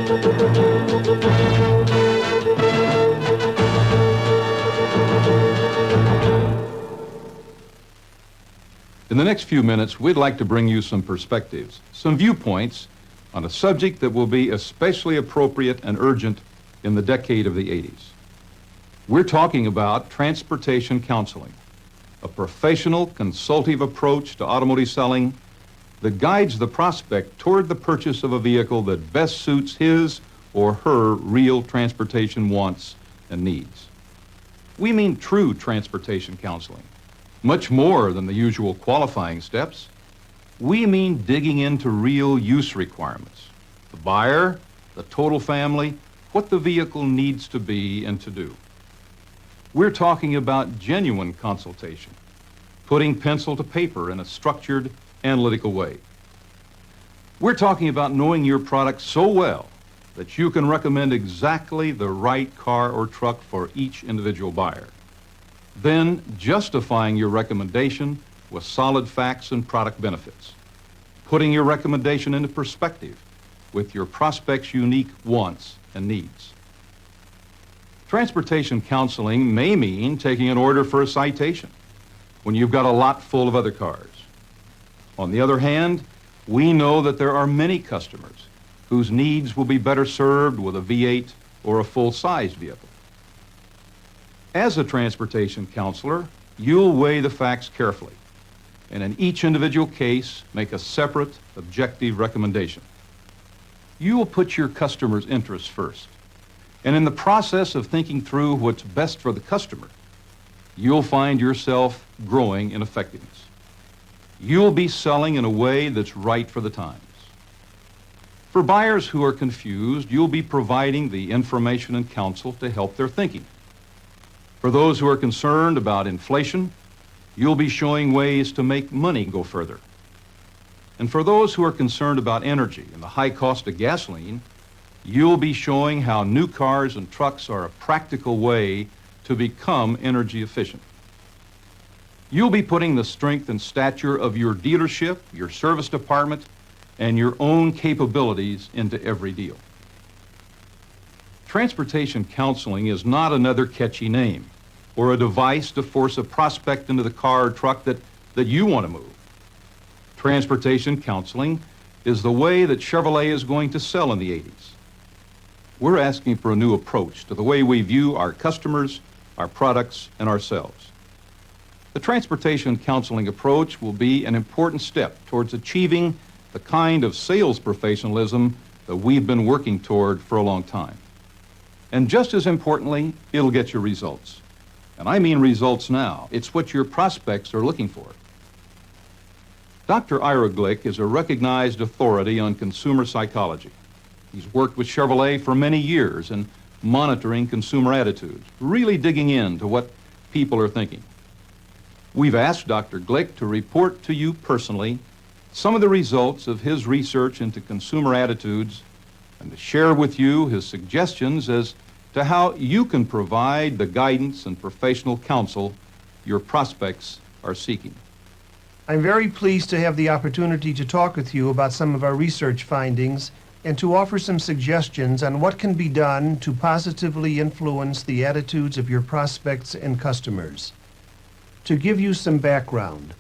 In the next few minutes, we'd like to bring you some perspectives, some viewpoints on a subject that will be especially appropriate and urgent in the decade of the 80s. We're talking about transportation counseling, a professional, consultative approach to automotive selling that guides the prospect toward the purchase of a vehicle that best suits his or her real transportation wants and needs. We mean true transportation counseling, much more than the usual qualifying steps. We mean digging into real use requirements, the buyer, the total family, what the vehicle needs to be and to do. We're talking about genuine consultation, putting pencil to paper in a structured, analytical way. We're talking about knowing your product so well that you can recommend exactly the right car or truck for each individual buyer. Then justifying your recommendation with solid facts and product benefits, putting your recommendation into perspective with your prospect's unique wants and needs. Transportation counseling may mean taking an order for a citation when you've got a lot full of other cars. On the other hand, we know that there are many customers whose needs will be better served with a V8 or a full-size vehicle. As a transportation counselor, you'll weigh the facts carefully, and in each individual case, make a separate, objective recommendation. You will put your customer's interests first, and in the process of thinking through what's best for the customer, you'll find yourself growing in effectiveness. You'll be selling in a way that's right for the times. For buyers who are confused, you'll be providing the information and counsel to help their thinking. For those who are concerned about inflation, you'll be showing ways to make money go further. And for those who are concerned about energy and the high cost of gasoline, you'll be showing how new cars and trucks are a practical way to become energy efficient. You'll be putting the strength and stature of your dealership, your service department, and your own capabilities into every deal. Transportation counseling is not another catchy name or a device to force a prospect into the car or truck that you want to move. Transportation counseling is the way that Chevrolet is going to sell in the 80s. We're asking for a new approach to the way we view our customers, our products, and ourselves. The transportation counseling approach will be an important step towards achieving the kind of sales professionalism that we've been working toward for a long time. And just as importantly, it'll get you results. And I mean results now. It's what your prospects are looking for. Dr. Ira Glick is a recognized authority on consumer psychology. He's worked with Chevrolet for many years in monitoring consumer attitudes, really digging into what people are thinking. We've asked Dr. Glick to report to you personally some of the results of his research into consumer attitudes and to share with you his suggestions as to how you can provide the guidance and professional counsel your prospects are seeking. I'm very pleased to have the opportunity to talk with you about some of our research findings and to offer some suggestions on what can be done to positively influence the attitudes of your prospects and customers. To give you some background,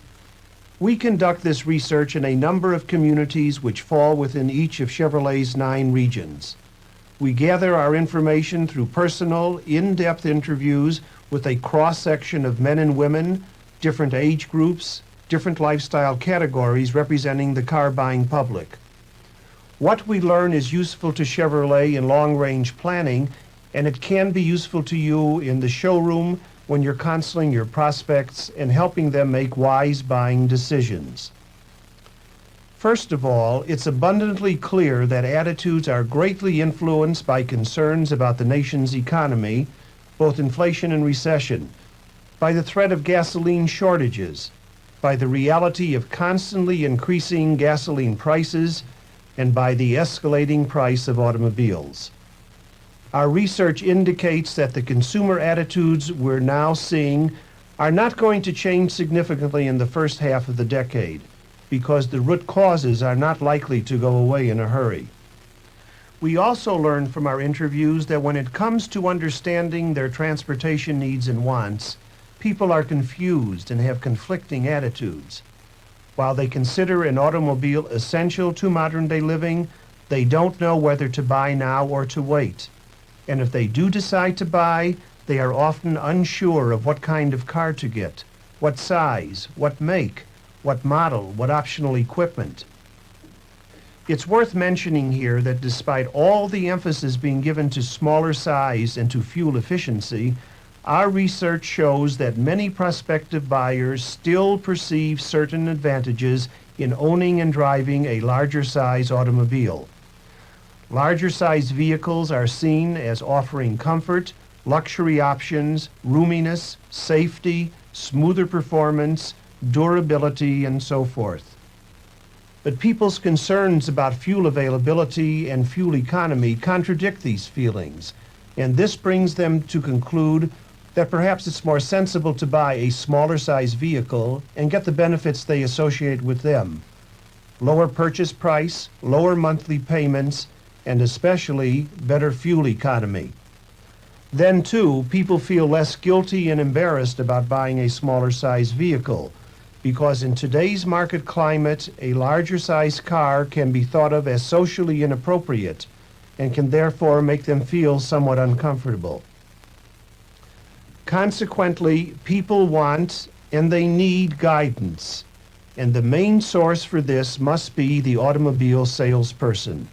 we conduct this research in a number of communities which fall within each of Chevrolet's 9 regions. We gather our information through personal, in-depth interviews with a cross-section of men and women, different age groups, different lifestyle categories representing the car-buying public. What we learn is useful to Chevrolet in long-range planning, and it can be useful to you in the showroom when you're counseling your prospects and helping them make wise buying decisions. First of all, it's abundantly clear that attitudes are greatly influenced by concerns about the nation's economy, both inflation and recession, by the threat of gasoline shortages, by the reality of constantly increasing gasoline prices, and by the escalating price of automobiles. Our research indicates that the consumer attitudes we're now seeing are not going to change significantly in the first half of the decade, because the root causes are not likely to go away in a hurry. We also learned from our interviews that when it comes to understanding their transportation needs and wants, people are confused and have conflicting attitudes. While they consider an automobile essential to modern-day living, they don't know whether to buy now or to wait. And if they do decide to buy, they are often unsure of what kind of car to get, what size, what make, what model, what optional equipment. It's worth mentioning here that despite all the emphasis being given to smaller size and to fuel efficiency, our research shows that many prospective buyers still perceive certain advantages in owning and driving a larger size automobile. Larger size vehicles are seen as offering comfort, luxury options, roominess, safety, smoother performance, durability, and so forth. But people's concerns about fuel availability and fuel economy contradict these feelings, and this brings them to conclude that perhaps it's more sensible to buy a smaller size vehicle and get the benefits they associate with them. Lower purchase price, lower monthly payments, and especially better fuel economy. Then, too, people feel less guilty and embarrassed about buying a smaller size vehicle, because in today's market climate, a larger size car can be thought of as socially inappropriate and can therefore make them feel somewhat uncomfortable. Consequently, people want and they need guidance, and the main source for this must be the automobile salesperson.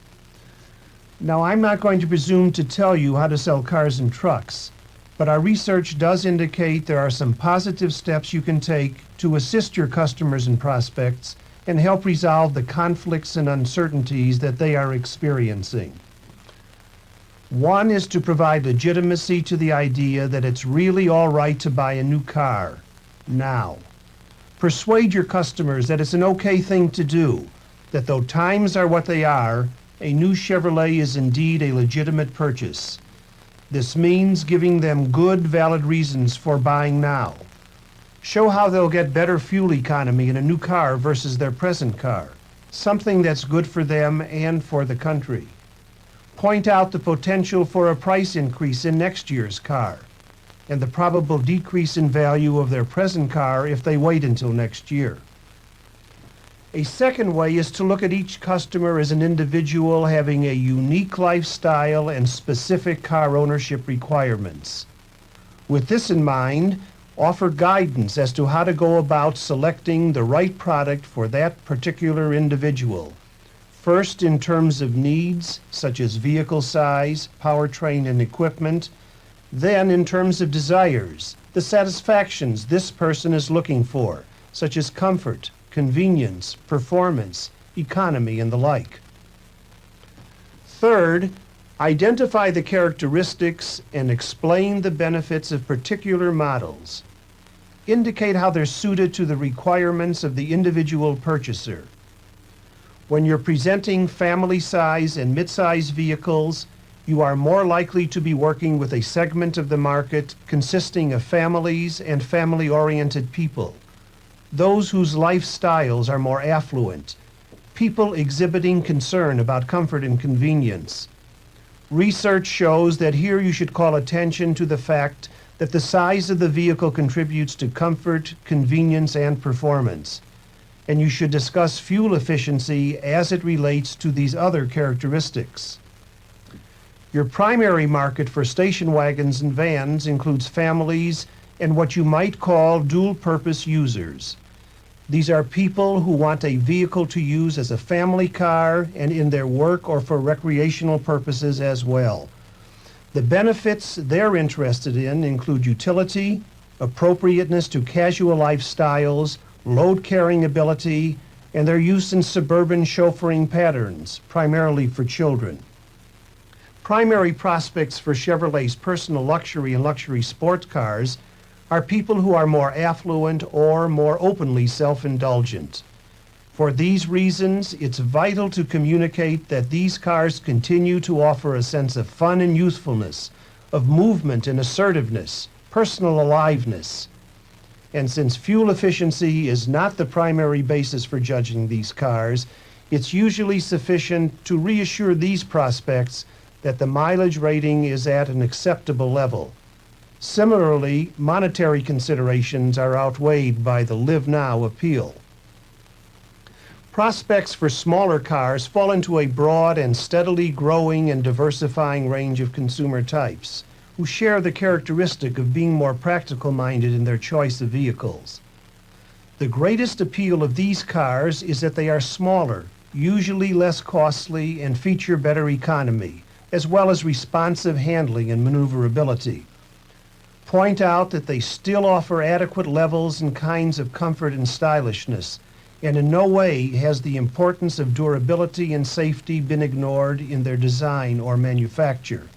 Now, I'm not going to presume to tell you how to sell cars and trucks, but our research does indicate there are some positive steps you can take to assist your customers and prospects and help resolve the conflicts and uncertainties that they are experiencing. One is to provide legitimacy to the idea that it's really all right to buy a new car now. Persuade your customers that it's an okay thing to do, that though times are what they are, a new Chevrolet is indeed a legitimate purchase. This means giving them good, valid reasons for buying now. Show how they'll get better fuel economy in a new car versus their present car, something that's good for them and for the country. Point out the potential for a price increase in next year's car and the probable decrease in value of their present car if they wait until next year. A second way is to look at each customer as an individual having a unique lifestyle and specific car ownership requirements. With this in mind, offer guidance as to how to go about selecting the right product for that particular individual. First, in terms of needs, such as vehicle size, powertrain, and equipment. Then, in terms of desires, the satisfactions this person is looking for, such as comfort, convenience, performance, economy, and the like. Third, identify the characteristics and explain the benefits of particular models. Indicate how they're suited to the requirements of the individual purchaser. When you're presenting family size and mid-size vehicles, you are more likely to be working with a segment of the market consisting of families and family-oriented people, those whose lifestyles are more affluent, people exhibiting concern about comfort and convenience. Research shows that here you should call attention to the fact that the size of the vehicle contributes to comfort, convenience, and performance. And you should discuss fuel efficiency as it relates to these other characteristics. Your primary market for station wagons and vans includes families and what you might call dual-purpose users. These are people who want a vehicle to use as a family car and in their work or for recreational purposes as well. The benefits they're interested in include utility, appropriateness to casual lifestyles, load-carrying ability, and their use in suburban chauffeuring patterns, primarily for children. Primary prospects for Chevrolet's personal luxury and luxury sport cars are people who are more affluent or more openly self-indulgent. For these reasons, it's vital to communicate that these cars continue to offer a sense of fun and youthfulness, of movement and assertiveness, personal aliveness. And since fuel efficiency is not the primary basis for judging these cars, It's usually sufficient to reassure these prospects that the mileage rating is at an acceptable level. Similarly, monetary considerations are outweighed by the live now appeal. Prospects for smaller cars fall into a broad and steadily growing and diversifying range of consumer types, who share the characteristic of being more practical-minded in their choice of vehicles. The greatest appeal of these cars is that they are smaller, usually less costly, and feature better economy, as well as responsive handling and maneuverability. Point out that they still offer adequate levels and kinds of comfort and stylishness, and in no way has the importance of durability and safety been ignored in their design or manufacture.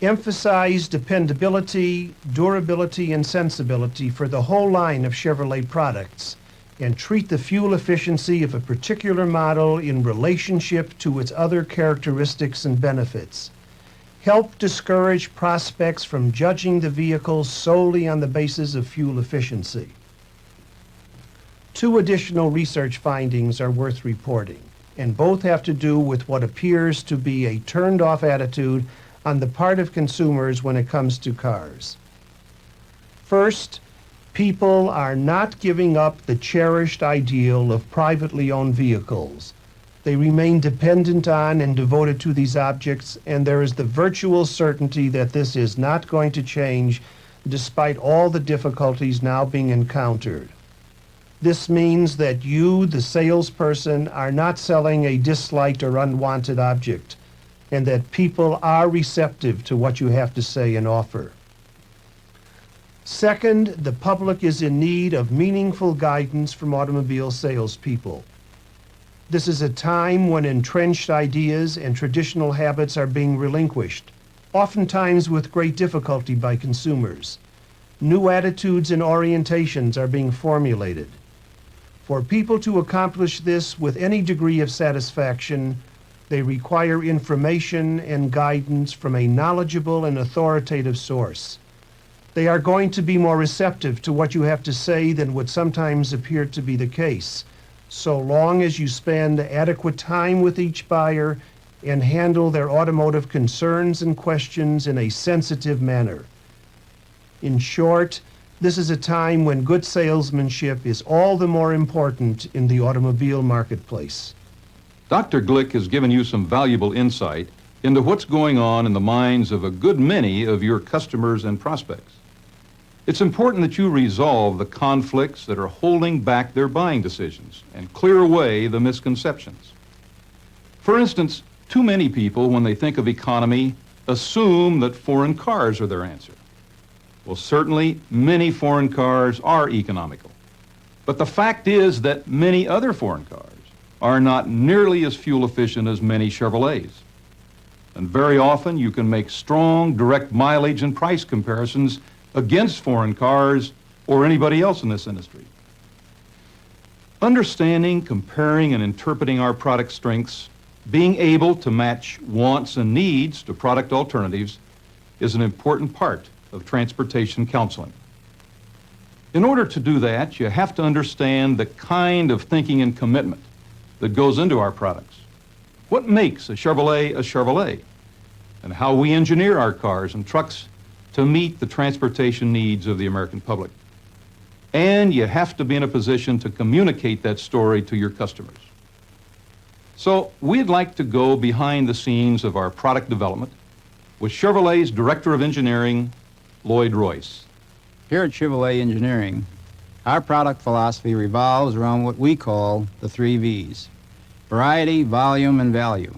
Emphasize dependability, durability, and sensibility for the whole line of Chevrolet products, and treat the fuel efficiency of a particular model in relationship to its other characteristics and benefits. Help discourage prospects from judging the vehicle solely on the basis of fuel efficiency. Two additional research findings are worth reporting, and both have to do with what appears to be a turned-off attitude on the part of consumers when it comes to cars. First, people are not giving up the cherished ideal of privately owned vehicles. They remain dependent on and devoted to these objects, and there is the virtual certainty that this is not going to change despite all the difficulties now being encountered. This means that you, the salesperson, are not selling a disliked or unwanted object, and that people are receptive to what you have to say and offer. Second, the public is in need of meaningful guidance from automobile salespeople. This is a time when entrenched ideas and traditional habits are being relinquished, oftentimes with great difficulty by consumers. New attitudes and orientations are being formulated. For people to accomplish this with any degree of satisfaction, they require information and guidance from a knowledgeable and authoritative source. They are going to be more receptive to what you have to say than would sometimes appear to be the case, so long as you spend adequate time with each buyer and handle their automotive concerns and questions in a sensitive manner. In short, this is a time when good salesmanship is all the more important in the automobile marketplace. Dr. Glick has given you some valuable insight into what's going on in the minds of a good many of your customers and prospects. It's important that you resolve the conflicts that are holding back their buying decisions and clear away the misconceptions. For instance, too many people, when they think of economy, assume that foreign cars are their answer. Well, certainly, many foreign cars are economical. But the fact is that many other foreign cars are not nearly as fuel efficient as many Chevrolets. And very often, you can make strong direct mileage and price comparisons against foreign cars or anybody else in this industry. Understanding, comparing, and interpreting our product strengths, being able to match wants and needs to product alternatives is an important part of transportation counseling. In order to do that, you have to understand the kind of thinking and commitment that goes into our products. What makes a Chevrolet, and how we engineer our cars and trucks to meet the transportation needs of the American public. And you have to be in a position to communicate that story to your customers. So we'd like to go behind the scenes of our product development with Chevrolet's Director of Engineering, Lloyd Royce. Here at Chevrolet Engineering, our product philosophy revolves around what we call the 3 V's: variety, volume, and value.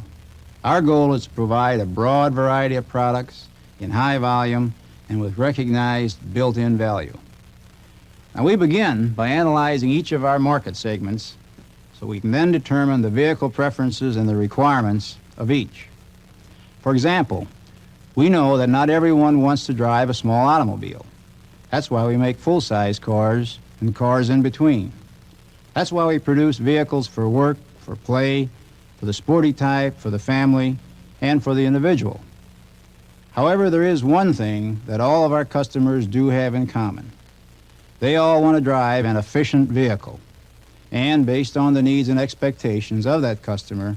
Our goal is to provide a broad variety of products in high volume and with recognized built-in value. Now, we begin by analyzing each of our market segments so we can then determine the vehicle preferences and the requirements of each. For example, we know that not everyone wants to drive a small automobile. That's why we make full-size cars and cars in between. That's why we produce vehicles for work, for play, for the sporty type, for the family, and for the individual. However, there is one thing that all of our customers do have in common. They all want to drive an efficient vehicle. And based on the needs and expectations of that customer,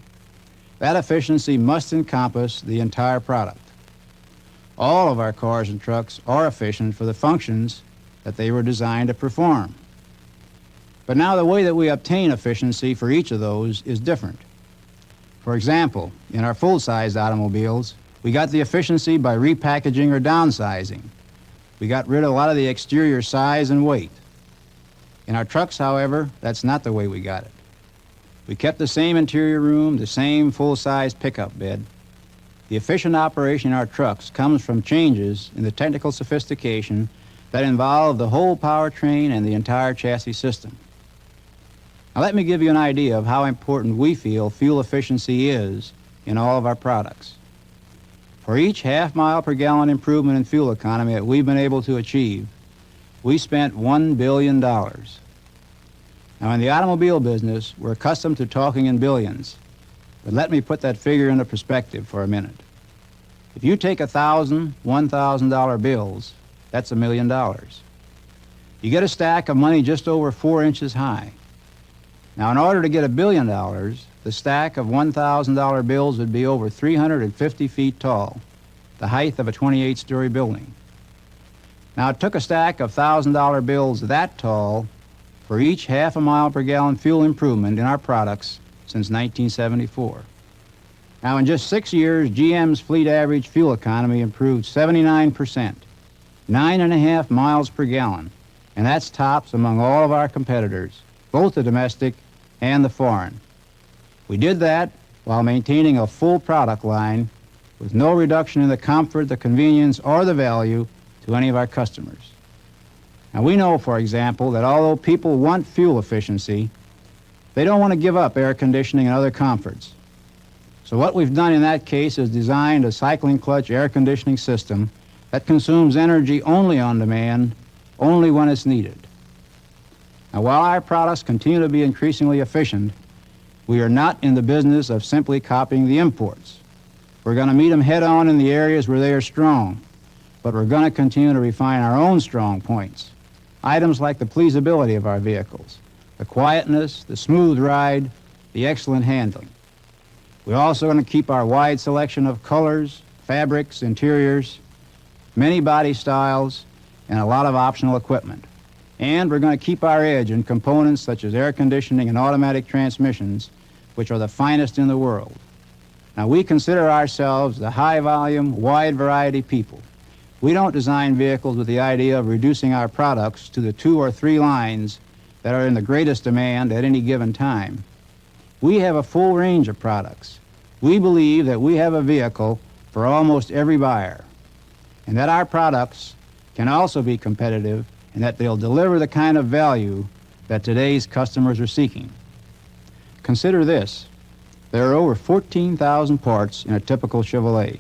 that efficiency must encompass the entire product. All of our cars and trucks are efficient for the functions that they were designed to perform. But now the way that we obtain efficiency for each of those is different. For example, in our full-sized automobiles, we got the efficiency by repackaging or downsizing. We got rid of a lot of the exterior size and weight. In our trucks, however, that's not the way we got it. We kept the same interior room, the same full-size pickup bed. The efficient operation in our trucks comes from changes in the technical sophistication that involve the whole powertrain and the entire chassis system. Now let me give you an idea of how important we feel fuel efficiency is in all of our products. For each half-mile per gallon improvement in fuel economy that we've been able to achieve, we spent $1 billion. Now in the automobile business, we're accustomed to talking in billions, but let me put that figure into perspective for a minute. If you take 1,000 $1,000 bills, that's $1 million. You get a stack of money just over 4 inches high. Now, in order to get $1 billion, the stack of $1,000 bills would be over 350 feet tall, the height of a 28-story building. Now, it took a stack of $1,000 bills that tall for each half a mile per gallon fuel improvement in our products since 1974. Now, in just 6 years, GM's fleet average fuel economy improved 79%, 9.5 miles per gallon, and that's tops among all of our competitors, both the domestic and the foreign. We did that while maintaining a full product line with no reduction in the comfort, the convenience, or the value to any of our customers. Now, we know, for example, that although people want fuel efficiency, they don't want to give up air conditioning and other comforts. So what we've done in that case is designed a cycling clutch air conditioning system that consumes energy only on demand, only when it's needed. Now, while our products continue to be increasingly efficient, we are not in the business of simply copying the imports. We're going to meet them head-on in the areas where they are strong, but we're going to continue to refine our own strong points. Items like the pleasability of our vehicles, the quietness, the smooth ride, the excellent handling. We're also going to keep our wide selection of colors, fabrics, interiors, many body styles, and a lot of optional equipment. And we're going to keep our edge in components such as air conditioning and automatic transmissions, which are the finest in the world. Now, we consider ourselves the high-volume, wide-variety people. We don't design vehicles with the idea of reducing our products to the 2 or 3 lines that are in the greatest demand at any given time. We have a full range of products. We believe that we have a vehicle for almost every buyer, and that our products can also be competitive and that they'll deliver the kind of value that today's customers are seeking. Consider this. There are over 14,000 parts in a typical Chevrolet,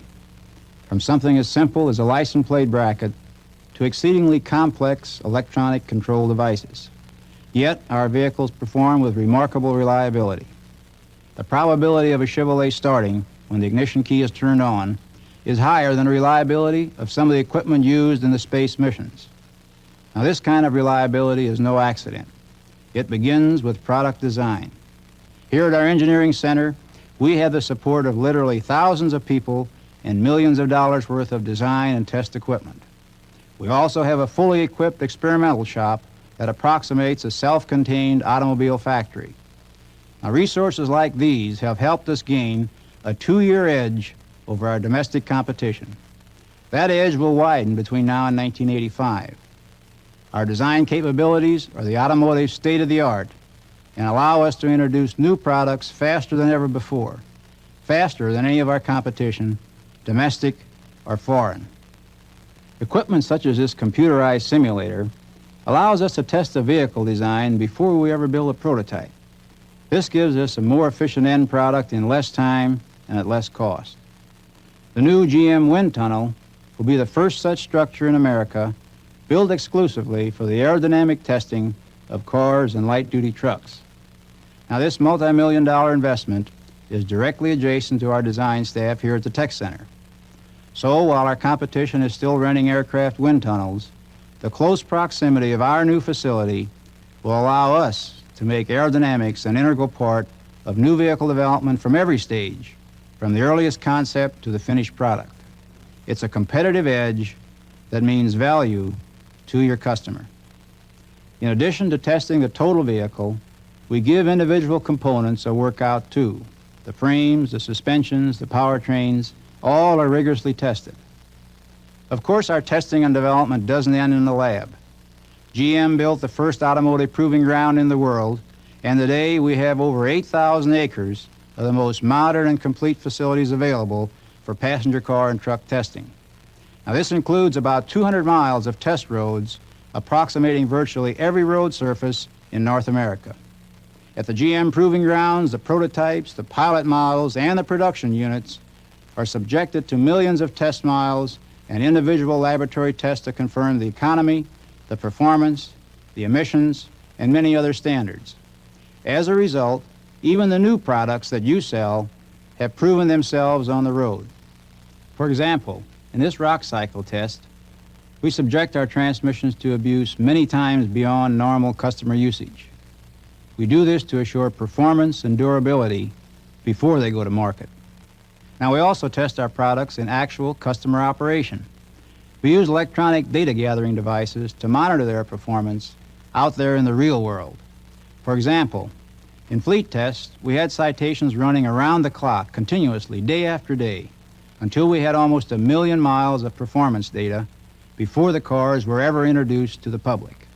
from something as simple as a license plate bracket to exceedingly complex electronic control devices. Yet, our vehicles perform with remarkable reliability. The probability of a Chevrolet starting when the ignition key is turned on is higher than the reliability of some of the equipment used in the space missions. Now, this kind of reliability is no accident. It begins with product design. Here at our engineering center, we have the support of literally thousands of people and millions of dollars worth of design and test equipment. We also have a fully equipped experimental shop that approximates a self-contained automobile factory. Now, resources like these have helped us gain a 2-year edge over our domestic competition. That edge will widen between now and 1985. Our design capabilities are the automotive state-of-the-art and allow us to introduce new products faster than ever before, faster than any of our competition, domestic or foreign. Equipment such as this computerized simulator allows us to test a vehicle design before we ever build a prototype. This gives us a more efficient end product in less time and at less cost. The new GM wind tunnel will be the first such structure in America built exclusively for the aerodynamic testing of cars and light-duty trucks. Now, this multi-million-dollar investment is directly adjacent to our design staff here at the Tech Center. So, while our competition is still renting aircraft wind tunnels, the close proximity of our new facility will allow us to make aerodynamics an integral part of new vehicle development from every stage, from the earliest concept to the finished product. It's a competitive edge that means value to your customer. In addition to testing the total vehicle, we give individual components a workout too. The frames, the suspensions, the powertrains, all are rigorously tested. Of course, our testing and development doesn't end in the lab. GM built the first automotive proving ground in the world, and today we have over 8,000 acres of the most modern and complete facilities available for passenger car and truck testing. Now, this includes about 200 miles of test roads approximating virtually every road surface in North America. At the GM proving grounds, the prototypes, the pilot models, and the production units are subjected to millions of test miles and individual laboratory tests to confirm the economy, the performance, the emissions, and many other standards. As a result, even the new products that you sell have proven themselves on the road. For example, in this rock cycle test, we subject our transmissions to abuse many times beyond normal customer usage. We do this to assure performance and durability before they go to market. Now, we also test our products in actual customer operation. We use electronic data gathering devices to monitor their performance out there in the real world. For example, in fleet tests, we had citations running around the clock continuously, day after day, until we had almost 1 million miles of performance data before the cars were ever introduced to the public.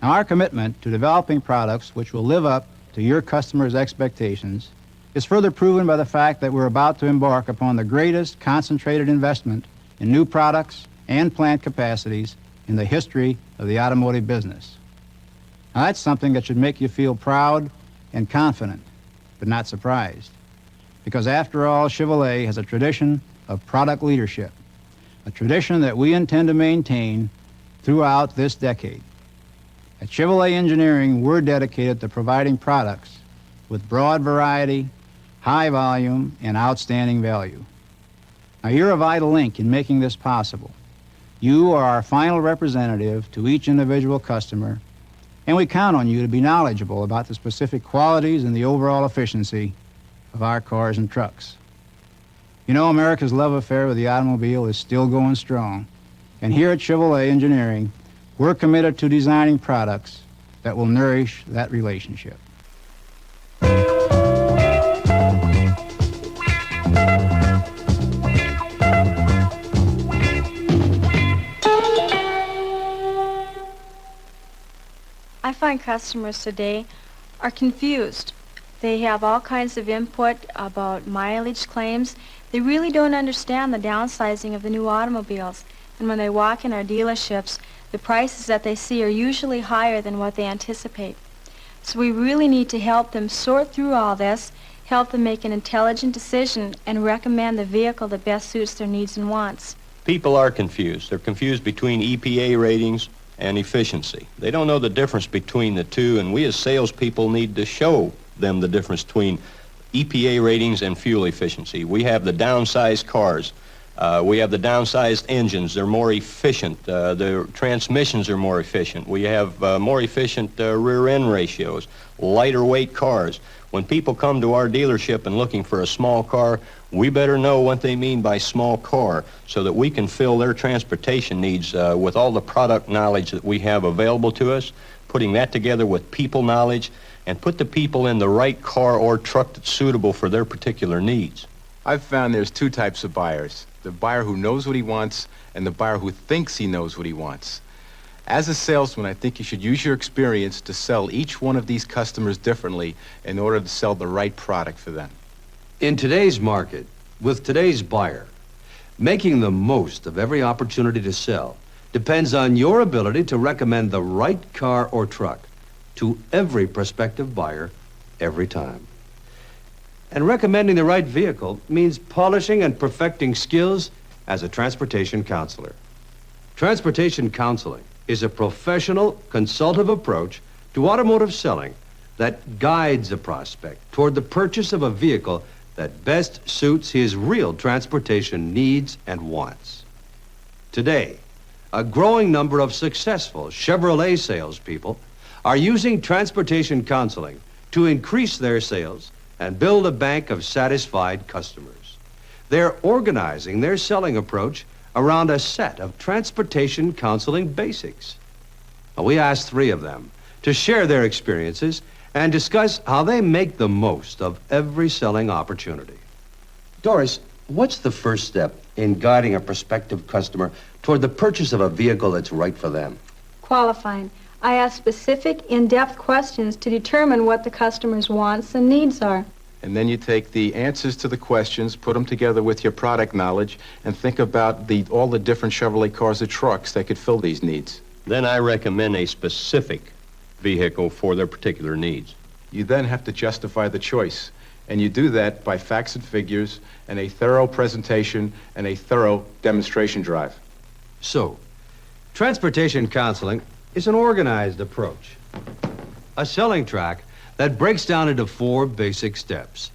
Now, our commitment to developing products which will live up to your customers' expectations is further proven by the fact that we're about to embark upon the greatest concentrated investment in new products and plant capacities in the history of the automotive business. Now, that's something that should make you feel proud and confident, but not surprised. Because after all, Chevrolet has a tradition of product leadership, a tradition that we intend to maintain throughout this decade. At Chevrolet Engineering, we're dedicated to providing products with broad variety, high volume, and outstanding value. Now, you're a vital link in making this possible. You are our final representative to each individual customer, and we count on you to be knowledgeable about the specific qualities and the overall efficiency of our cars and trucks. You know, America's love affair with the automobile is still going strong, and here at Chevrolet Engineering, we're committed to designing products that will nourish that relationship. I find customers today are confused. They have all kinds of input about mileage claims. They really don't understand the downsizing of the new automobiles. And when they walk in our dealerships, the prices that they see are usually higher than what they anticipate. So we really need to help them sort through all this, help them make an intelligent decision, and recommend the vehicle that best suits their needs and wants. People are confused. They're confused between EPA ratings and efficiency. They don't know the difference between the two, and we as salespeople need to show them the difference between EPA ratings and fuel efficiency. We have the downsized cars. We have the downsized engines. They're more efficient. The transmissions are more efficient. We have more efficient rear end ratios, lighter weight cars. When people come to our dealership and looking for a small car, we better know what they mean by small car so that we can fill their transportation needs with all the product knowledge that we have available to us, putting that together with people knowledge, and put the people in the right car or truck that's suitable for their particular needs. I've found there's two types of buyers: the buyer who knows what he wants and the buyer who thinks he knows what he wants. As a salesman, I think you should use your experience to sell each one of these customers differently in order to sell the right product for them. In today's market, with today's buyer, making the most of every opportunity to sell depends on your ability to recommend the right car or truck to every prospective buyer every time. And recommending the right vehicle means polishing and perfecting skills as a transportation counselor. Transportation counseling is a professional, consultative approach to automotive selling that guides a prospect toward the purchase of a vehicle that best suits his real transportation needs and wants. Today, a growing number of successful Chevrolet salespeople are using transportation counseling to increase their sales and build a bank of satisfied customers. They're organizing their selling approach around a set of transportation counseling basics. Now, we asked 3 of them to share their experiences and discuss how they make the most of every selling opportunity. Doris, what's the first step in guiding a prospective customer toward the purchase of a vehicle that's right for them? Qualifying. I ask specific, in-depth questions to determine what the customer's wants and needs are. And then you take the answers to the questions, put them together with your product knowledge, and think about all the different Chevrolet cars or trucks that could fill these needs. Then I recommend a specific vehicle for their particular needs. You then have to justify the choice, and you do that by facts and figures and a thorough presentation and a thorough demonstration drive. So, transportation counseling is an organized approach, a selling track that breaks down into 4 basic steps.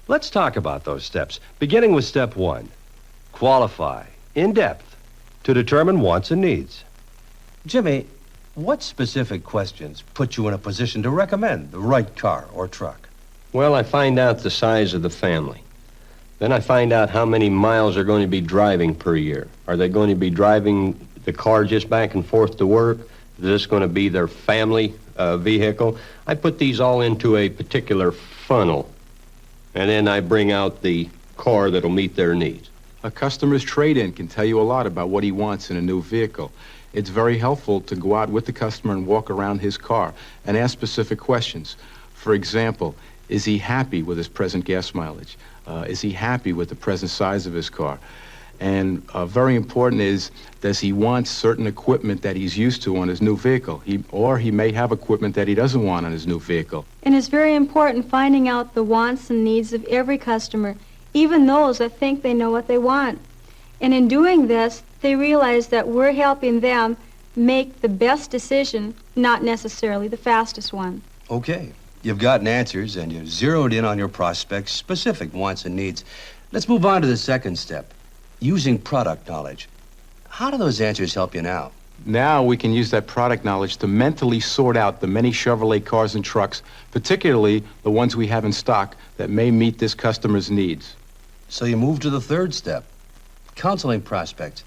Let's talk about those steps, beginning with step 1. Qualify, in depth, to determine wants and needs. Jimmy, what specific questions put you in a position to recommend the right car or truck? Well, I find out the size of the family. Then I find out how many miles they're going to be driving per year. Are they going to be driving the car just back and forth to work? Is this going to be their family vehicle? I put these all into a particular funnel, and then I bring out the car that'll meet their needs. A customer's trade-in can tell you a lot about what he wants in a new vehicle. It's very helpful to go out with the customer and walk around his car and ask specific questions. For example, is he happy with his present gas mileage? Is he happy with the present size of his car? And very important is, does he want certain equipment that he's used to on his new vehicle? Or he may have equipment that he doesn't want on his new vehicle. And it's very important finding out the wants and needs of every customer, even those that think they know what they want. And in doing this, they realize that we're helping them make the best decision, not necessarily the fastest one. Okay, you've gotten answers and you've zeroed in on your prospect's specific wants and needs. Let's move on to the second step, using product knowledge. How do those answers help you now? Now we can use that product knowledge to mentally sort out the many Chevrolet cars and trucks, particularly the ones we have in stock that may meet this customer's needs. So you move to the third step, counseling prospects,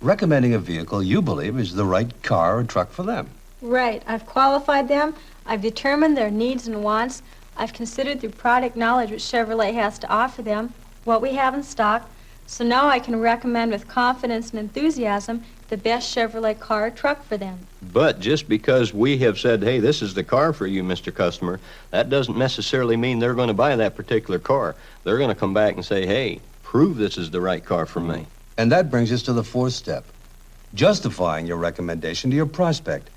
recommending a vehicle you believe is the right car or truck for them. Right. I've qualified them. I've determined their needs and wants. I've considered the product knowledge which Chevrolet has to offer them, what we have in stock. So now I can recommend with confidence and enthusiasm the best Chevrolet car or truck for them. But just because we have said, hey, this is the car for you, Mr. Customer, that doesn't necessarily mean they're going to buy that particular car. They're going to come back and say, hey, prove this is the right car for me. And that brings us to the fourth step, justifying your recommendation to your prospect,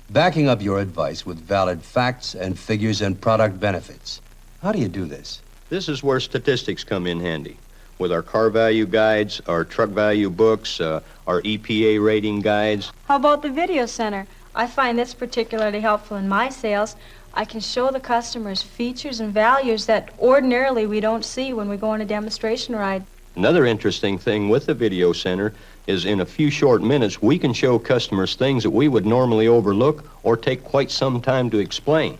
backing up your advice with valid facts and figures and product benefits. How do you do this? This is where statistics come in handy. With our car value guides, our truck value books, our EPA rating guides. How about the video center? I find this particularly helpful in my sales. I can show the customers features and values that ordinarily we don't see when we go on a demonstration ride. Another interesting thing with the video center is in a few short minutes we can show customers things that we would normally overlook or take quite some time to explain.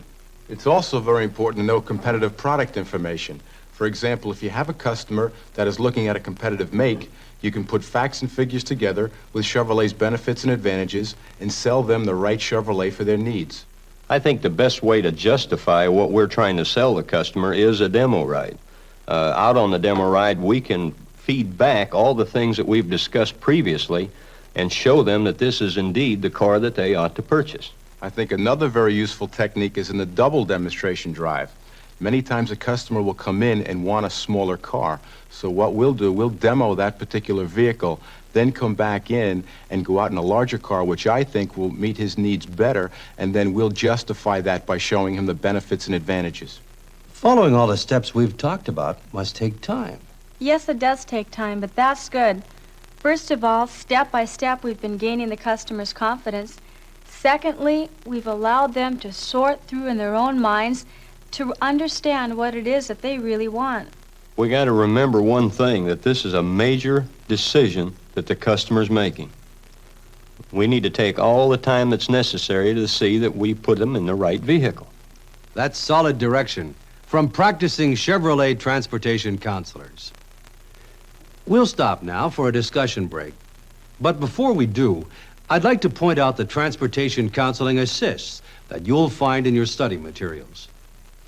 It's also very important to know competitive product information. For example, if you have a customer that is looking at a competitive make, you can put facts and figures together with Chevrolet's benefits and advantages and sell them the right Chevrolet for their needs. I think the best way to justify what we're trying to sell the customer is a demo ride. Out on the demo ride, we can feed back all the things that we've discussed previously and show them that this is indeed the car that they ought to purchase. I think another very useful technique is in the double demonstration drive. Many times a customer will come in and want a smaller car. So what we'll do, we'll demo that particular vehicle, then come back in and go out in a larger car, which I think will meet his needs better, and then we'll justify that by showing him the benefits and advantages. Following all the steps we've talked about must take time. Yes, it does take time, but that's good. First of all, step by step, we've been gaining the customer's confidence. Secondly, we've allowed them to sort through in their own minds to understand what it is that they really want. We got to remember one thing, that this is a major decision that the customer's making. We need to take all the time that's necessary to see that we put them in the right vehicle. That's solid direction from practicing Chevrolet transportation counselors. We'll stop now for a discussion break. But before we do, I'd like to point out the transportation counseling assists that you'll find in your study materials.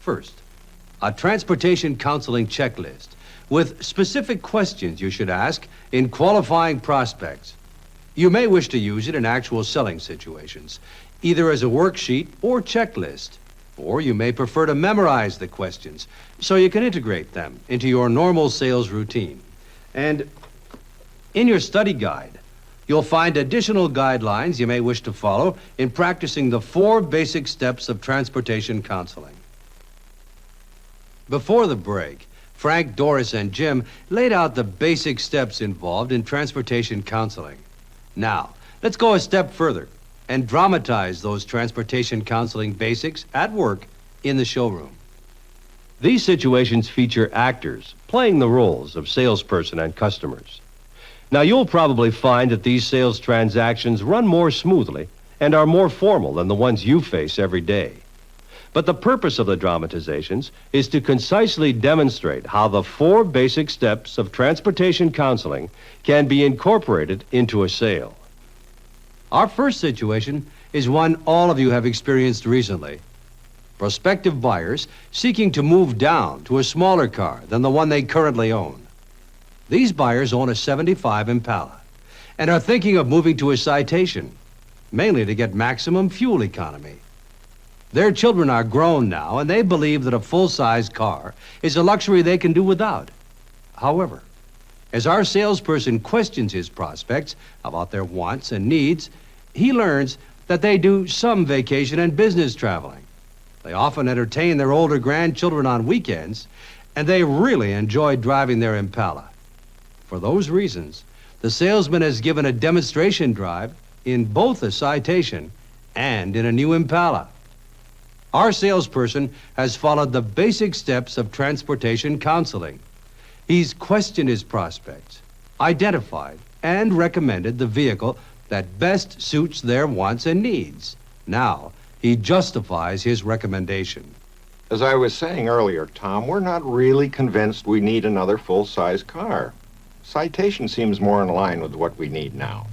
First, a transportation counseling checklist with specific questions you should ask in qualifying prospects. You may wish to use it in actual selling situations, either as a worksheet or checklist, or you may prefer to memorize the questions so you can integrate them into your normal sales routine. And in your study guide, you'll find additional guidelines you may wish to follow in practicing the 4 basic steps of transportation counseling. Before the break, Frank, Doris, and Jim laid out the basic steps involved in transportation counseling. Now, let's go a step further and dramatize those transportation counseling basics at work in the showroom. These situations feature actors playing the roles of salesperson and customers. Now, you'll probably find that these sales transactions run more smoothly and are more formal than the ones you face every day. But the purpose of the dramatizations is to concisely demonstrate how the 4 basic steps of transportation counseling can be incorporated into a sale. Our first situation is one all of you have experienced recently. Prospective buyers seeking to move down to a smaller car than the one they currently own. These buyers own a '75 Impala and are thinking of moving to a Citation, mainly to get maximum fuel economy. Their children are grown now, and they believe that a full-size car is a luxury they can do without. However, as our salesperson questions his prospects about their wants and needs, he learns that they do some vacation and business traveling. They often entertain their older grandchildren on weekends, and they really enjoy driving their Impala. For those reasons, the salesman has given a demonstration drive in both a Citation and in a new Impala. Our salesperson has followed the basic steps of transportation counseling. He's questioned his prospects, identified and recommended the vehicle that best suits their wants and needs. Now, he justifies his recommendation. As I was saying earlier, Tom, we're not really convinced we need another full-size car. Citation seems more in line with what we need now.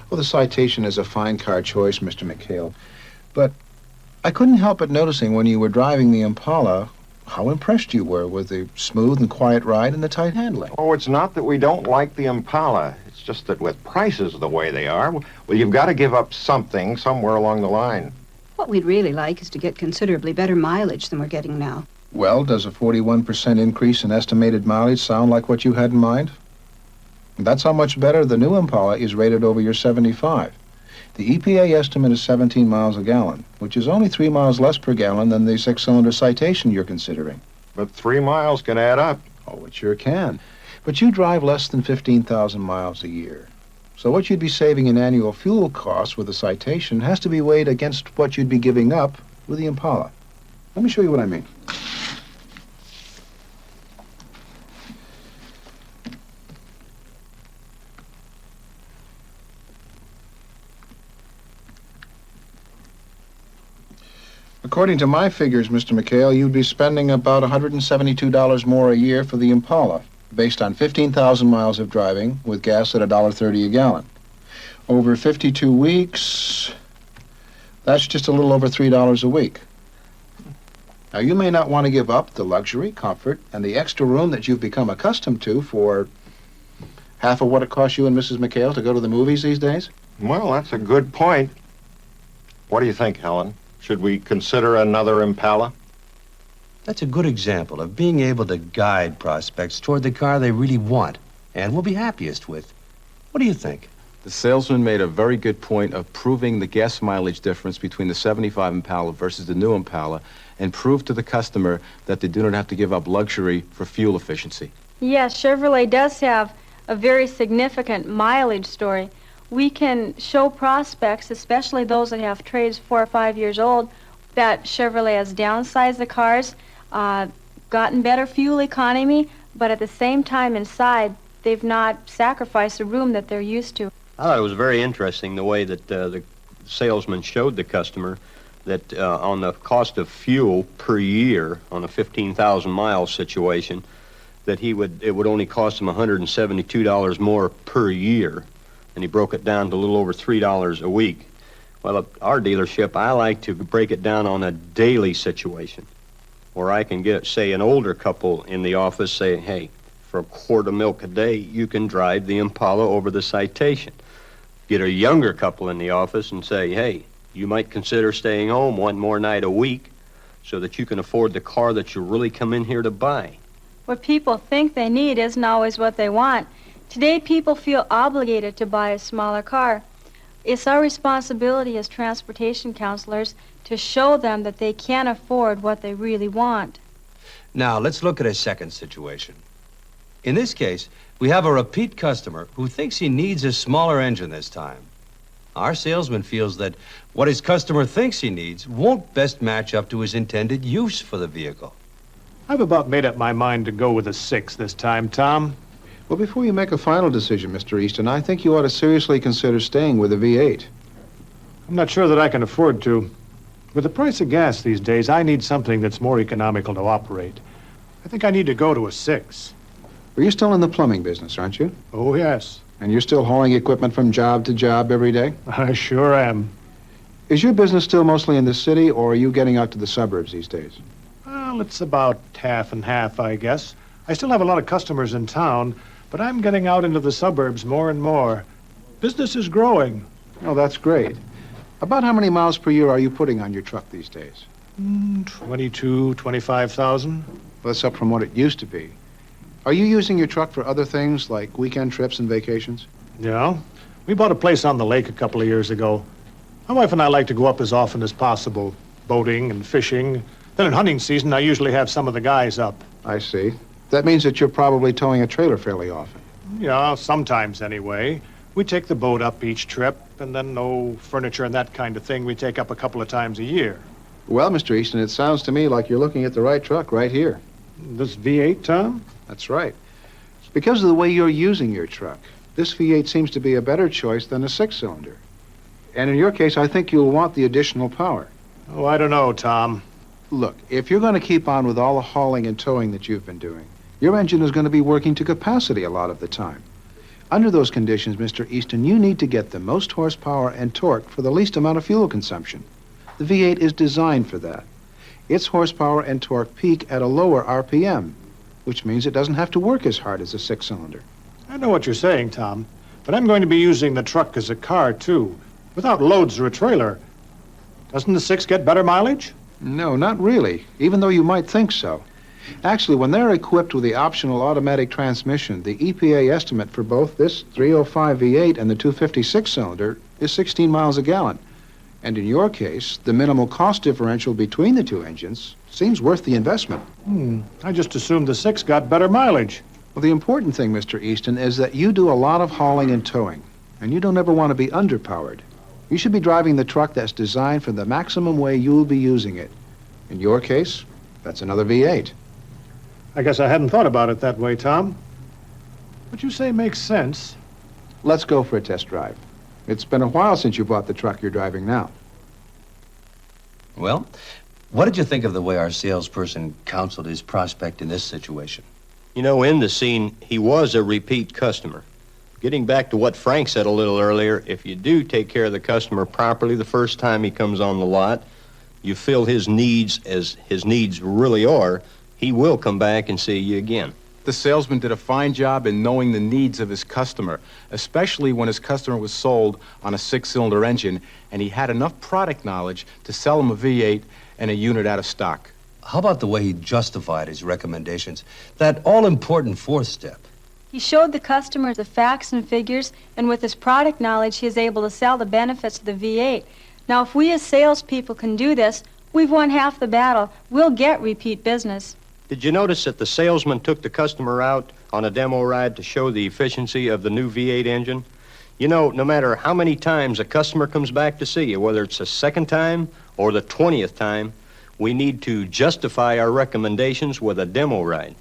Well, the Citation is a fine car choice, Mr. McHale. But I couldn't help but noticing when you were driving the Impala how impressed you were with the smooth and quiet ride and the tight handling. Oh, it's not that we don't like the Impala. It's just that with prices the way they are, well, you've got to give up something somewhere along the line. What we'd really like is to get considerably better mileage than we're getting now. Well, does a 41% increase in estimated mileage sound like what you had in mind? That's how much better the new Impala is rated over your 75. The EPA estimate is 17 miles a gallon, which is only 3 miles less per gallon than the 6-cylinder Citation you're considering. But 3 miles can add up. Oh, it sure can. But you drive less than 15,000 miles a year. So what you'd be saving in annual fuel costs with the Citation has to be weighed against what you'd be giving up with the Impala. Let me show you what I mean. According to my figures, Mr. McHale, you'd be spending about $172 more a year for the Impala, based on 15,000 miles of driving with gas at $1.30 a gallon. Over 52 weeks, that's just a little over $3 a week. Now, you may not want to give up the luxury, comfort, and the extra room that you've become accustomed to for half of what it costs you and Mrs. McHale to go to the movies these days. Well, that's a good point. What do you think, Helen? Should we consider another Impala? That's a good example of being able to guide prospects toward the car they really want and will be happiest with. What do you think? The salesman made a very good point of proving the gas mileage difference between the '75 Impala versus the new Impala and prove to the customer that they do not have to give up luxury for fuel efficiency. Yes, Chevrolet does have a very significant mileage story. We can show prospects, especially those that have trades 4 or 5 years old, that Chevrolet has downsized the cars, gotten better fuel economy, but at the same time inside, they've not sacrificed the room that they're used to. I thought it was very interesting the way that the salesman showed the customer that on the cost of fuel per year on a 15,000 mile situation, that it would only cost him $172 more per year, and he broke it down to a little over $3 a week. Well, at our dealership, I like to break it down on a daily situation, where I can get, say, an older couple in the office saying, hey, for a quart of milk a day, you can drive the Impala over the Citation. Get a younger couple in the office and say, hey, you might consider staying home one more night a week so that you can afford the car that you really come in here to buy. What people think they need isn't always what they want. Today, people feel obligated to buy a smaller car. It's our responsibility as transportation counselors to show them that they can afford what they really want. Now, let's look at a second situation. In this case, we have a repeat customer who thinks he needs a smaller engine this time. Our salesman feels that what his customer thinks he needs won't best match up to his intended use for the vehicle. I've about made up my mind to go with a 6 this time, Tom. Well, before you make a final decision, Mr. Easton, I think you ought to seriously consider staying with a V8. I'm not sure that I can afford to. With the price of gas these days, I need something that's more economical to operate. I think I need to go to a 6. Well, you're still in the plumbing business, aren't you? Oh, yes. And you're still hauling equipment from job to job every day? I sure am. Is your business still mostly in the city, or are you getting out to the suburbs these days? Well, it's about half and half, I guess. I still have a lot of customers in town, but I'm getting out into the suburbs more and more. Business is growing. Oh, that's great. About how many miles per year are you putting on your truck these days? 22, 25,000. Well, that's up from what it used to be. Are you using your truck for other things, like weekend trips and vacations? Yeah. We bought a place on the lake a couple of years ago. My wife and I like to go up as often as possible, boating and fishing. Then in hunting season, I usually have some of the guys up. I see. That means that you're probably towing a trailer fairly often. Yeah, sometimes anyway. We take the boat up each trip, and then no furniture and that kind of thing we take up a couple of times a year. Well, Mr. Easton, it sounds to me like you're looking at the right truck right here. This V8, Tom? That's right. It's because of the way you're using your truck. This V8 seems to be a better choice than a 6-cylinder. And in your case, I think you'll want the additional power. Oh, I don't know, Tom. Look, if you're going to keep on with all the hauling and towing that you've been doing, your engine is going to be working to capacity a lot of the time. Under those conditions, Mr. Easton, you need to get the most horsepower and torque for the least amount of fuel consumption. The V8 is designed for that. Its horsepower and torque peak at a lower RPM, which means it doesn't have to work as hard as a 6-cylinder. I know what you're saying, Tom, but I'm going to be using the truck as a car, too, without loads or a trailer. Doesn't the 6 get better mileage? No, not really, even though you might think so. Actually, when they're equipped with the optional automatic transmission, the EPA estimate for both this 305 V8 and the 256-cylinder is 16 miles a gallon. And in your case, the minimal cost differential between the two engines seems worth the investment. I just assumed the 6 got better mileage. Well, the important thing, Mr. Easton, is that you do a lot of hauling and towing, and you don't ever want to be underpowered. You should be driving the truck that's designed for the maximum way you'll be using it. In your case, that's another V8. I guess I hadn't thought about it that way, Tom. What you say makes sense. Let's go for a test drive. It's been a while since you bought the truck you're driving now. Well, what did you think of the way our salesperson counseled his prospect in this situation? You know, in the scene, he was a repeat customer. Getting back to what Frank said a little earlier, if you do take care of the customer properly the first time he comes on the lot, you fill his needs as his needs really are, he will come back and see you again. The salesman did a fine job in knowing the needs of his customer, especially when his customer was sold on a 6-cylinder engine and he had enough product knowledge to sell him a V8 and a unit out of stock. How about the way he justified his recommendations? That all-important 4th step. He showed the customer the facts and figures, and with his product knowledge, he is able to sell the benefits of the V8. Now, if we as salespeople can do this, we've won half the battle. We'll get repeat business. Did you notice that the salesman took the customer out on a demo ride to show the efficiency of the new V8 engine? You know, no matter how many times a customer comes back to see you, whether it's the 2nd time or the 20th time, we need to justify our recommendations with a demo ride.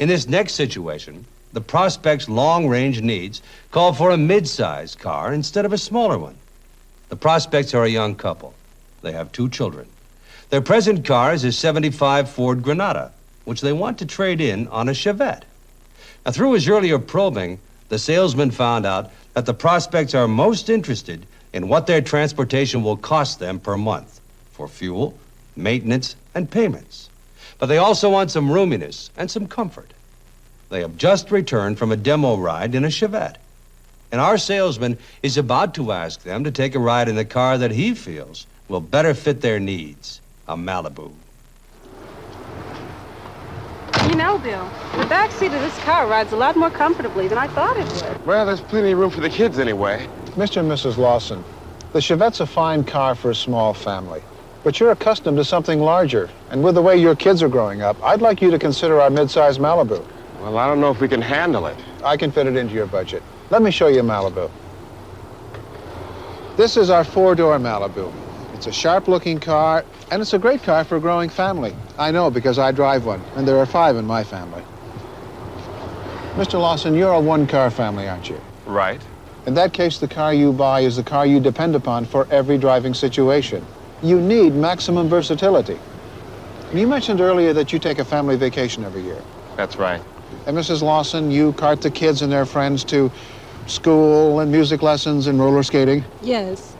In this next situation, the prospect's long-range needs call for a mid-sized car instead of a smaller one. The prospects are a young couple. They have 2 children. Their present car is a '75 Ford Granada, which they want to trade in on a Chevette. Now, through his earlier probing, the salesman found out that the prospects are most interested in what their transportation will cost them per month for fuel, maintenance, and payments. But they also want some roominess and some comfort. They have just returned from a demo ride in a Chevette. And our salesman is about to ask them to take a ride in the car that he feels will better fit their needs, a Malibu. You know, Bill, the back seat of this car rides a lot more comfortably than I thought it would. Well, there's plenty of room for the kids anyway. Mr. and Mrs. Lawson, the Chevette's a fine car for a small family, but you're accustomed to something larger. And with the way your kids are growing up, I'd like you to consider our mid-size Malibu. Well, I don't know if we can handle it. I can fit it into your budget. Let me show you a Malibu. This is our 4-door Malibu. It's a sharp-looking car, and it's a great car for a growing family. I know because I drive one, and there are 5 in my family. Mr. Lawson, you're a 1-car family, aren't you? Right. In that case, the car you buy is the car you depend upon for every driving situation. You need maximum versatility. And you mentioned earlier that you take a family vacation every year. That's right. And Mrs. Lawson, you cart the kids and their friends to school and music lessons and roller skating? Yes.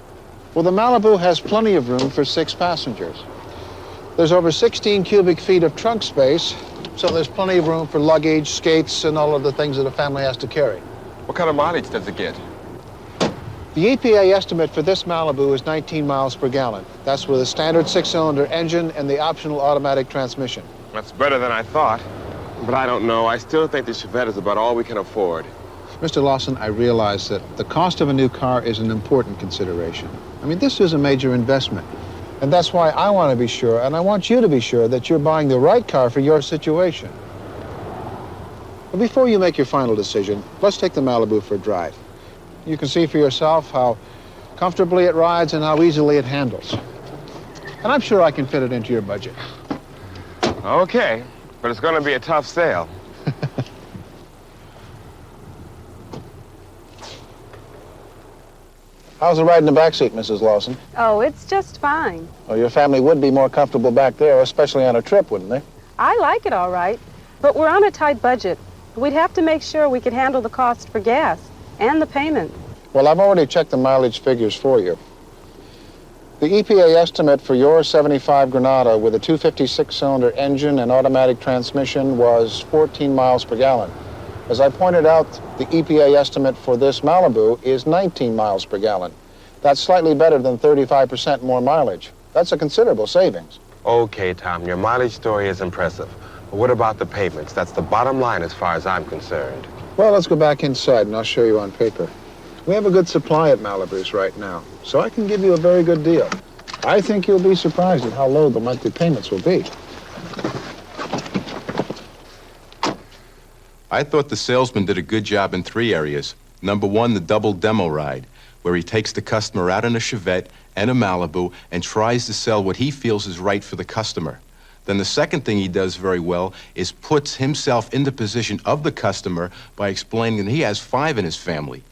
Well, the Malibu has plenty of room for 6 passengers. There's over 16 cubic feet of trunk space, so there's plenty of room for luggage, skates, and all of the things that a family has to carry. What kind of mileage does it get? The EPA estimate for this Malibu is 19 miles per gallon. That's with a standard 6-cylinder engine and the optional automatic transmission. That's better than I thought. But I don't know. I still think the Chevette is about all we can afford. Mr. Lawson, I realize that the cost of a new car is an important consideration. I mean, this is a major investment. And that's why I want to be sure, and I want you to be sure, that you're buying the right car for your situation. But before you make your final decision, let's take the Malibu for a drive. You can see for yourself how comfortably it rides and how easily it handles. And I'm sure I can fit it into your budget. Okay, but it's going to be a tough sale. How's the ride in the back seat, Mrs. Lawson? Oh, it's just fine. Well, your family would be more comfortable back there, especially on a trip, wouldn't they? I like it all right, but we're on a tight budget. We'd have to make sure we could handle the cost for gas and the payment. Well, I've already checked the mileage figures for you. The EPA estimate for your '75 Granada with a 256-cylinder engine and automatic transmission was 14 miles per gallon. As I pointed out, the EPA estimate for this Malibu is 19 miles per gallon. That's slightly better than 35% more mileage. That's a considerable savings. Okay, Tom, your mileage story is impressive. But what about the payments? That's the bottom line as far as I'm concerned. Well, let's go back inside and I'll show you on paper. We have a good supply at Malibu's right now, so I can give you a very good deal. I think you'll be surprised at how low the monthly payments will be. I thought the salesman did a good job in 3 areas. Number 1, the double demo ride, where he takes the customer out in a Chevette and a Malibu and tries to sell what he feels is right for the customer. Then the second thing he does very well is puts himself in the position of the customer by explaining that he has 5 in his family.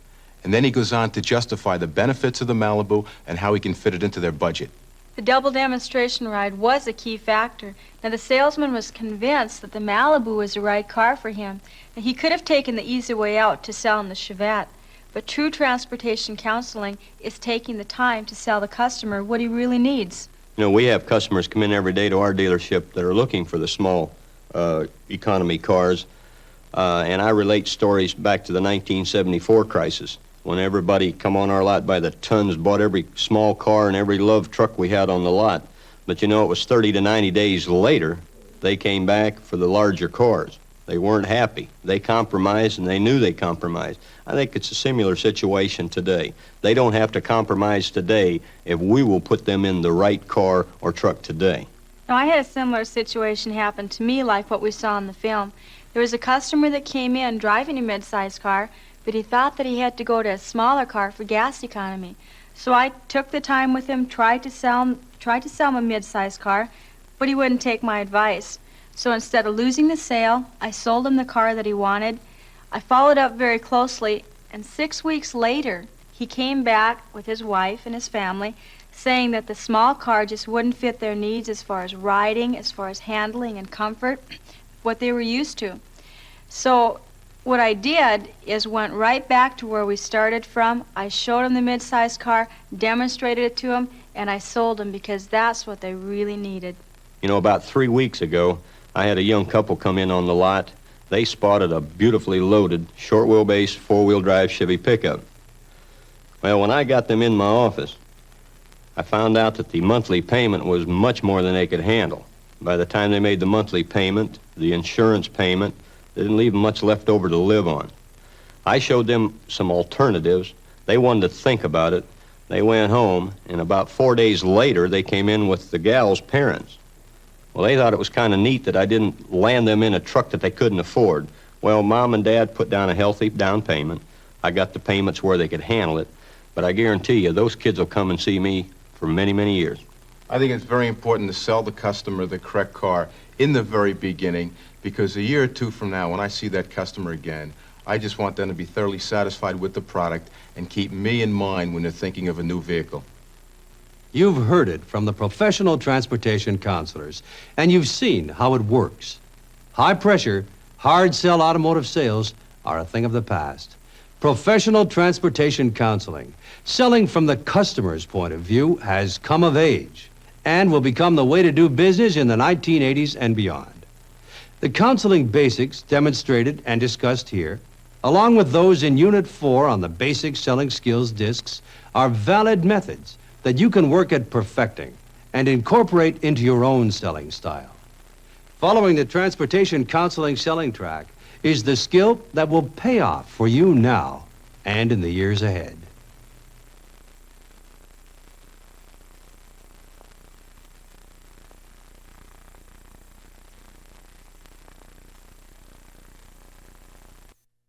And then he goes on to justify the benefits of the Malibu and how he can fit it into their budget. The double demonstration ride was a key factor. Now, the salesman was convinced that the Malibu was the right car for him, and he could have taken the easy way out to sell him the Chevette. But true transportation counseling is taking the time to sell the customer what he really needs. You know, we have customers come in every day to our dealership that are looking for the small economy cars, and I relate stories back to the 1974 crisis, when everybody come on our lot by the tons, bought every small car and every love truck we had on the lot. But you know, it was 30 to 90 days later, they came back for the larger cars. They weren't happy. They compromised, and they knew they compromised. I think it's a similar situation today. They don't have to compromise today if we will put them in the right car or truck today. Now, I had a similar situation happen to me like what we saw in the film. There was a customer that came in driving a mid-sized car, but he thought that he had to go to a smaller car for gas economy. So I took the time with him, tried to sell him a mid-sized car, but he wouldn't take my advice. So instead of losing the sale, I sold him the car that he wanted. I followed up very closely, and 6 weeks later, he came back with his wife and his family, saying that the small car just wouldn't fit their needs as far as riding, as far as handling and comfort, what they were used to. So what I did is went right back to where we started from. I showed them the mid-sized car, demonstrated it to them, and I sold them because that's what they really needed. You know, about 3 weeks ago, I had a young couple come in on the lot. They spotted a beautifully loaded, short wheelbase, four-wheel drive Chevy pickup. Well, when I got them in my office, I found out that the monthly payment was much more than they could handle. By the time they made the monthly payment, the insurance payment, they didn't leave much left over to live on. I showed them some alternatives. They wanted to think about it. They went home, and about 4 days later, they came in with the gal's parents. Well, they thought it was kind of neat that I didn't land them in a truck that they couldn't afford. Well, Mom and Dad put down a healthy down payment. I got the payments where they could handle it. But I guarantee you, those kids will come and see me for many, many years. I think it's very important to sell the customer the correct car in the very beginning, because a year or two from now, when I see that customer again, I just want them to be thoroughly satisfied with the product and keep me in mind when they're thinking of a new vehicle. You've heard it from the professional transportation counselors, and you've seen how it works. High pressure, hard sell automotive sales are a thing of the past. Professional transportation counseling, selling from the customer's point of view, has come of age and will become the way to do business in the 1980s and beyond. The counseling basics demonstrated and discussed here, along with those in Unit 4 on the basic selling skills discs, are valid methods that you can work at perfecting and incorporate into your own selling style. Following the transportation counseling selling track is the skill that will pay off for you now and in the years ahead.